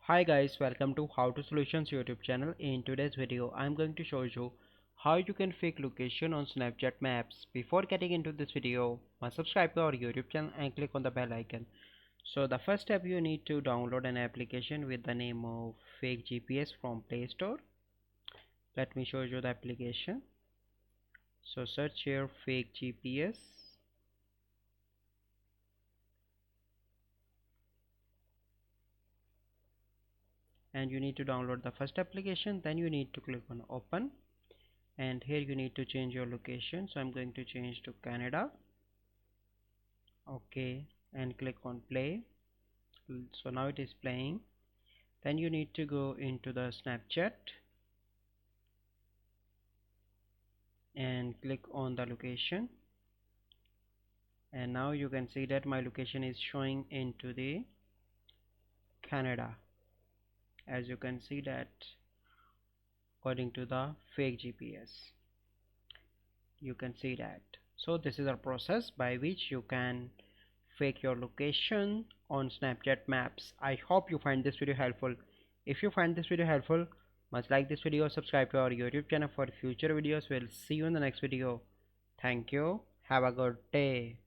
Hi guys, welcome to How to Solutions YouTube channel. In today's video, I'm going to show you how you can fake location on Snapchat Maps. Before getting into this video, must subscribe to our YouTube channel and click on the bell icon. So the first step, you need to download an application with the name of Fake GPS from Play Store. Let me show you the application. So search here Fake GPS. And you need to download the first application, then you need to click on open, and here you need to change your location. So I'm going to change to Canada. Okay, and click on play. So now it is playing. Then you need to go into the Snapchat and click on the location, and now you can see that my location is showing into the Canada, as you can see that according to the fake GPS, you can see that. So this is a process by which you can fake your location on Snapchat Maps. I hope you find this video helpful. If you find this video helpful, must like this video, subscribe to our YouTube channel for future videos. We'll see you in the next video. Thank you. Have a good day.